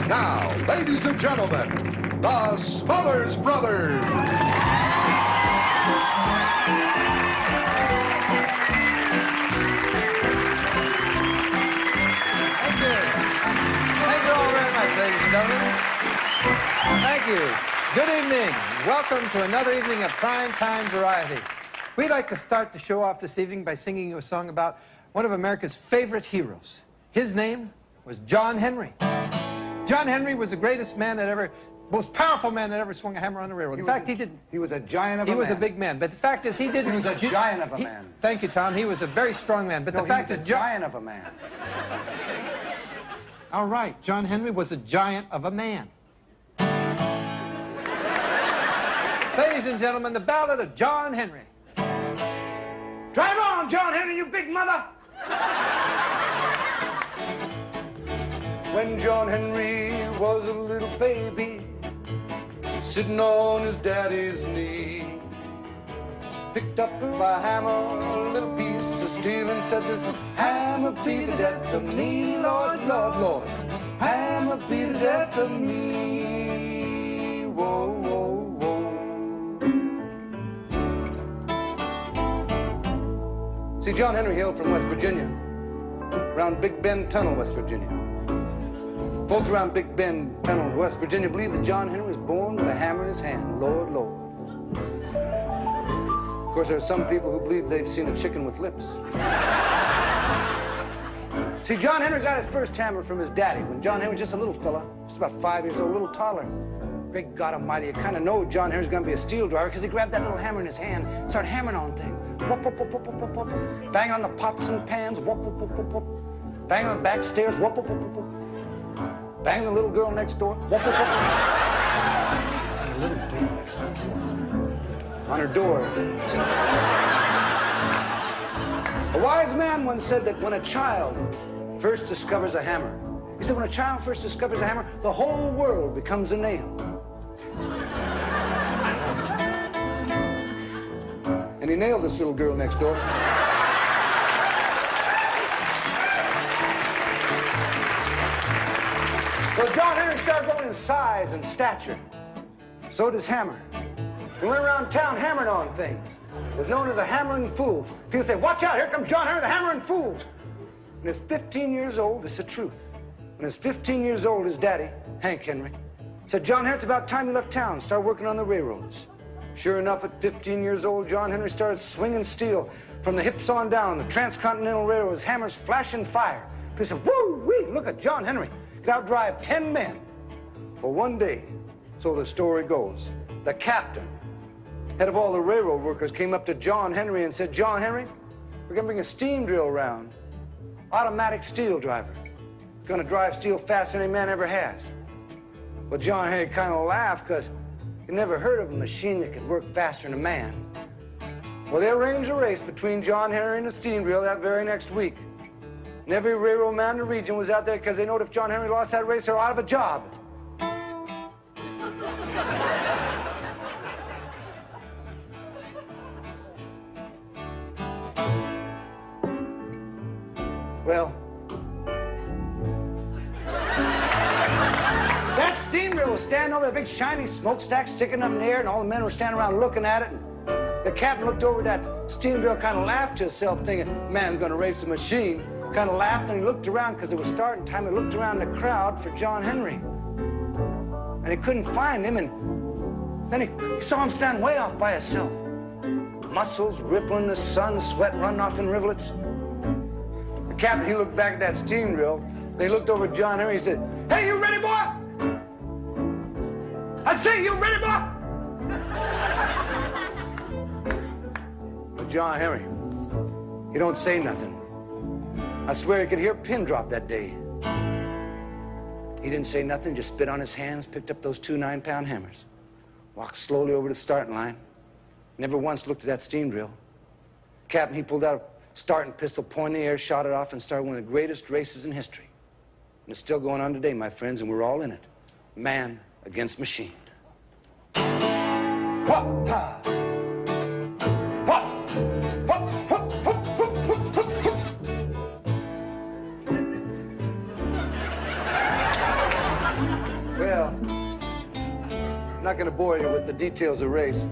Now, ladies and gentlemen, the Smothers Brothers. Thank you. Thank you all very much, ladies and gentlemen. Thank you. Good evening. Welcome to another evening of primetime variety. We'd like to start the show off this evening by singing you a song about one of America's favorite heroes. His name was John Henry. John Henry was the greatest man that ever, most powerful man that ever swung a hammer on the railroad. In fact, he didn't. He was a giant of a man. He was a big man, but the fact is he didn't. He was a giant of a man. Thank you, Tom. He was a very strong man, but the fact is, giant of a man. All right, John Henry was a giant of a man. Ladies and gentlemen, the ballad of John Henry. Drive on, John Henry, you big mother! When John Henry was a little baby, sitting on his daddy's knee, picked up a hammer, a little piece of steel, and said, "This hammer be the death of me, Lord, Lord, Lord. Hammer be the death of me, whoa, whoa, whoa." See, John Henry hailed from West Virginia, around Big Bend Tunnel, West Virginia. Folks around Big Bend Tunnel, West Virginia, believe that John Henry was born with a hammer in his hand. Lord, Lord. Of course, there are some people who believe they've seen a chicken with lips. See, John Henry got his first hammer from his daddy when John Henry was just a little fella, just about 5 years old, a little taller. Great God Almighty, you kind of know John Henry's going to be a steel driver because he grabbed that little hammer in his hand and started hammering on things. Whoop, whoop, whoop, whoop, whoop, whoop. Bang on the pots and pans. Whoop, whoop, whoop, whoop, whoop. Bang on the back stairs. Whoop, whoop, whoop, whoop, whoop. Bang the little girl next door. Whoop, whoop, whoop. On her door. A wise man once said that when a child first discovers a hammer, he said when a child first discovers a hammer, the whole world becomes a nail. And he nailed this little girl next door. Well, John Henry started growing in size and stature. So did his hammer. He went around town hammering on things. He was known as a hammering fool. People say, "Watch out, here comes John Henry, the hammering fool." When he was 15 years old, it's the truth. When he was 15 years old, his daddy, Hank Henry, said, "John Henry, it's about time you left town and started working on the railroads." Sure enough, at 15 years old, John Henry started swinging steel from the hips on down, the transcontinental railroad, his hammers flashing fire. People said, "Woo-wee, look at John Henry. Could outdrive 10 men." Well, one day, so the story goes, the captain, head of all the railroad workers, came up to John Henry and said, "John Henry, we're going to bring a steam drill around. Automatic steel driver. Going to drive steel faster than any man ever has." Well, John Henry kind of laughed because he never heard of a machine that could work faster than a man. Well, they arranged a race between John Henry and the steam drill that very next week. And every railroad man in the region was out there because they knew if John Henry lost that race, they were out of a job. Well, that steam drill was standing over that big shiny smokestack sticking up in the air, and all the men were standing around looking at it. The captain looked over that steam drill, kind of laughed to himself, thinking, "Man, going to race a machine." Kind of laughed, and he looked around because it was starting time. He looked around the crowd for John Henry, and he couldn't find him. And then he saw him standing way off by himself, muscles rippling in the sun, sweat running off in rivulets. The captain, he looked back at that steam drill, and he looked over at John Henry. He said, "Hey, you ready, boy? I say, you ready, boy?" But John Henry, he don't say nothing. I swear he could hear a pin drop that day. He didn't say nothing, just spit on his hands, picked up those 2 9-pound hammers, walked slowly over to the starting line, never once looked at that steam drill. Captain, he pulled out a starting pistol, pointed in the air, shot it off, and started one of the greatest races in history. And it's still going on today, my friends, and we're all in it. Man against machine. Wha-ha! Wha! Wha! Wha! Wha! Wha! Wha! Wha! Well, I'm not going to bore you with the details of race.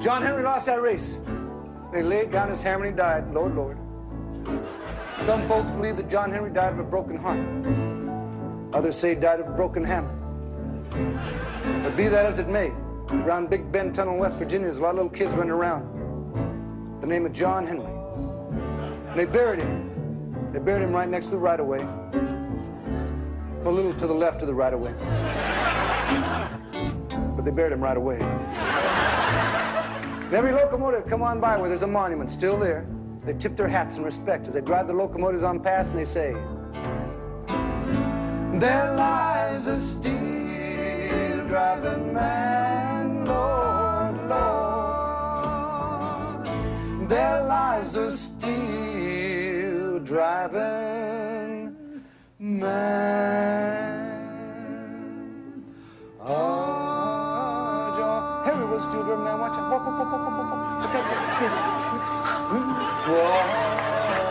John Henry lost that race. They laid down his hammer and he died. Lord, Lord. Some folks believe that John Henry died of a broken heart. Others say he died of a broken hammer. But be that as it may, around Big Bend Tunnel in West Virginia, there's a lot of little kids running around. The name of John Henry. And they buried him. They buried him right next to the right-of-way. A little to the left of the right-of-way. But they buried him right away. And every locomotive come on by where there's a monument still there, they tip their hats in respect as they drive the locomotives on past and they say, there lies a steel driving man, Lord, Lord. There lies a steel driving man. Oh, John Henry was steel driving man. Watch out. Whoa.